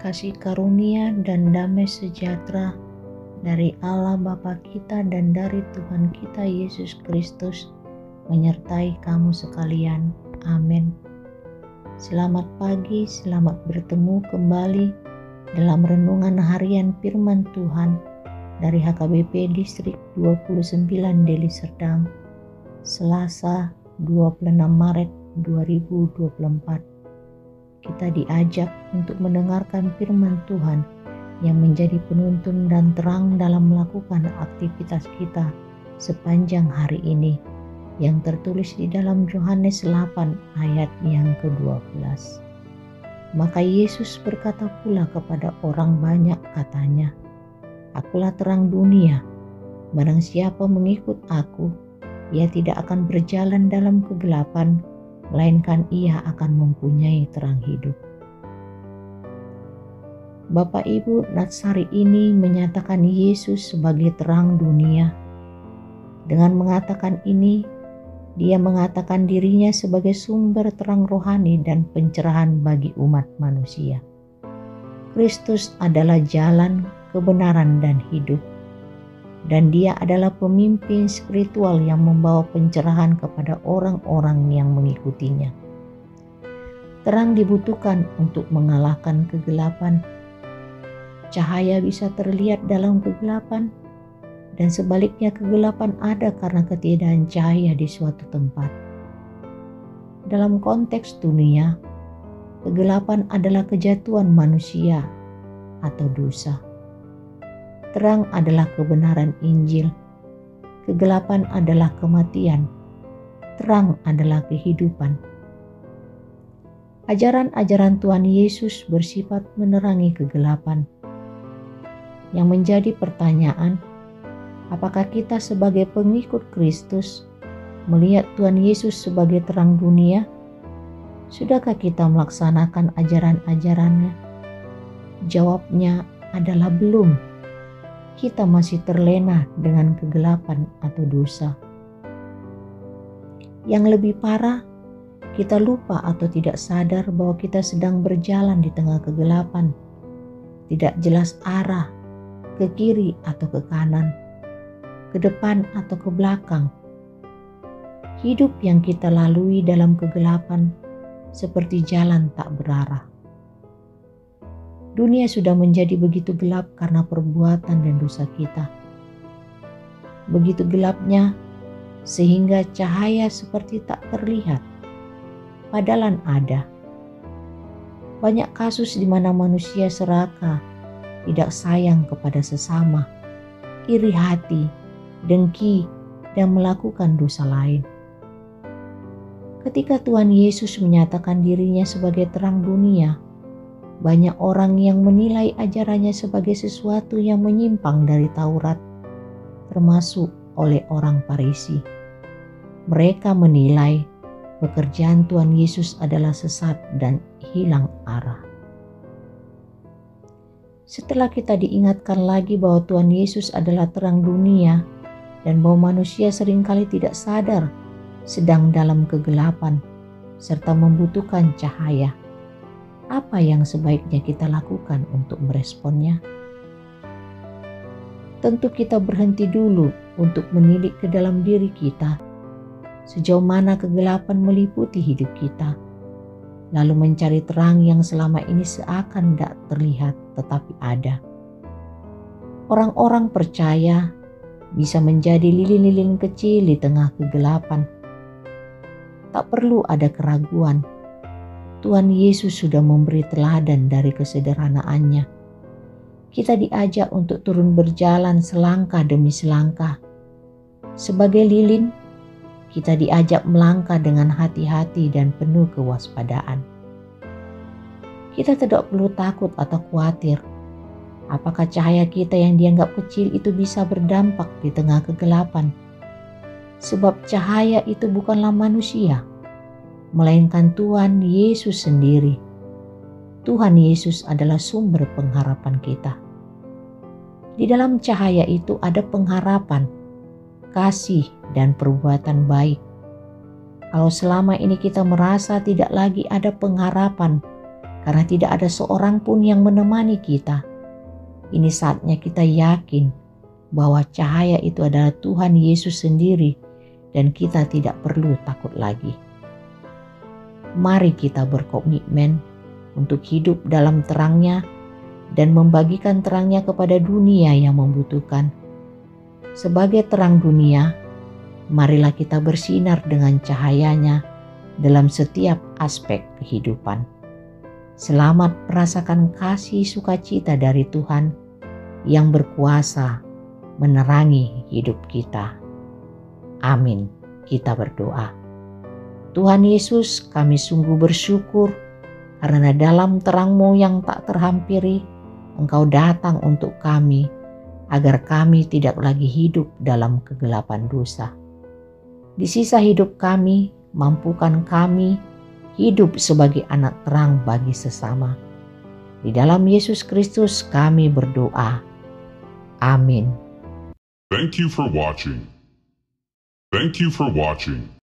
Kasih karunia dan damai sejahtera dari Allah Bapa kita dan dari Tuhan kita Yesus Kristus menyertai kamu sekalian. Amin. Selamat pagi, selamat bertemu kembali dalam renungan harian firman Tuhan dari HKBP Distrik 29 Deli Serdang, Selasa 26 Maret 2024. Kita diajak untuk mendengarkan firman Tuhan yang menjadi penuntun dan terang dalam melakukan aktivitas kita sepanjang hari ini, yang tertulis di dalam Yohanes 8 ayat yang ke-12. Maka Yesus berkata pula kepada orang banyak, katanya, "Akulah terang dunia, barang siapa mengikut aku, ia tidak akan berjalan dalam kegelapan, melainkan ia akan mempunyai terang hidup." Bapak Ibu, Natsari ini menyatakan Yesus sebagai terang dunia. Dengan mengatakan ini, dia mengatakan dirinya sebagai sumber terang rohani dan pencerahan bagi umat manusia. Kristus adalah jalan, kebenaran, dan hidup. Dan dia adalah pemimpin spiritual yang membawa pencerahan kepada orang-orang yang mengikutinya. Terang dibutuhkan untuk mengalahkan kegelapan. Cahaya bisa terlihat dalam kegelapan, dan sebaliknya kegelapan ada karena ketiadaan cahaya di suatu tempat. Dalam konteks dunia, kegelapan adalah kejatuhan manusia atau dosa. Terang adalah kebenaran Injil, kegelapan adalah kematian, terang adalah kehidupan. Ajaran-ajaran Tuhan Yesus bersifat menerangi kegelapan. Yang menjadi pertanyaan, apakah kita sebagai pengikut Kristus melihat Tuhan Yesus sebagai terang dunia? Sudahkah kita melaksanakan ajaran-ajarannya? Jawabnya adalah belum. Kita masih terlena dengan kegelapan atau dosa. Yang lebih parah, kita lupa atau tidak sadar bahwa kita sedang berjalan di tengah kegelapan. Tidak jelas arah, ke kiri atau ke kanan, ke depan atau ke belakang. Hidup yang kita lalui dalam kegelapan seperti jalan tak berarah. Dunia sudah menjadi begitu gelap karena perbuatan dan dosa kita. Begitu gelapnya sehingga cahaya seperti tak terlihat, padahal ada. Banyak kasus di mana manusia serakah, tidak sayang kepada sesama, iri hati, dengki, dan melakukan dosa lain. Ketika Tuhan Yesus menyatakan dirinya sebagai terang dunia, banyak orang yang menilai ajarannya sebagai sesuatu yang menyimpang dari Taurat, termasuk oleh orang Farisi. Mereka menilai pekerjaan Tuhan Yesus adalah sesat dan hilang arah. Setelah kita diingatkan lagi bahwa Tuhan Yesus adalah terang dunia dan bahwa manusia seringkali tidak sadar sedang dalam kegelapan serta membutuhkan cahaya, apa yang sebaiknya kita lakukan untuk meresponnya? Tentu kita berhenti dulu untuk menilik ke dalam diri kita, sejauh mana kegelapan meliputi hidup kita, lalu mencari terang yang selama ini seakan tidak terlihat tetapi ada. Orang-orang percaya bisa menjadi lilin-lilin kecil di tengah kegelapan. Tak perlu ada keraguan. Tuhan Yesus sudah memberi teladan dari kesederhanaannya. Kita diajak untuk turun berjalan selangkah demi selangkah. Sebagai lilin, kita diajak melangkah dengan hati-hati dan penuh kewaspadaan. Kita tidak perlu takut atau khawatir. Apakah cahaya kita yang dianggap kecil itu bisa berdampak di tengah kegelapan? Sebab cahaya itu bukanlah manusia, melainkan Tuhan Yesus sendiri. Tuhan Yesus adalah sumber pengharapan kita. Di dalam cahaya itu ada pengharapan, kasih, dan perbuatan baik. Kalau selama ini kita merasa tidak lagi ada pengharapan, karena tidak ada seorang pun yang menemani kita. Ini saatnya kita yakin bahwa cahaya itu adalah Tuhan Yesus sendiri dan kita tidak perlu takut lagi. Mari kita berkomitmen untuk hidup dalam terangnya dan membagikan terangnya kepada dunia yang membutuhkan. Sebagai terang dunia, marilah kita bersinar dengan cahayanya dalam setiap aspek kehidupan. Selamat merasakan kasih sukacita dari Tuhan yang berkuasa menerangi hidup kita. Amin. Kita berdoa. Tuhan Yesus, kami sungguh bersyukur karena dalam terang-Mu yang tak terhampiri, Engkau datang untuk kami agar kami tidak lagi hidup dalam kegelapan dosa. Di sisa hidup kami, mampukan kami hidup sebagai anak terang bagi sesama. Di dalam Yesus Kristus kami berdoa. Amin. Thank you for watching. Thank you for watching.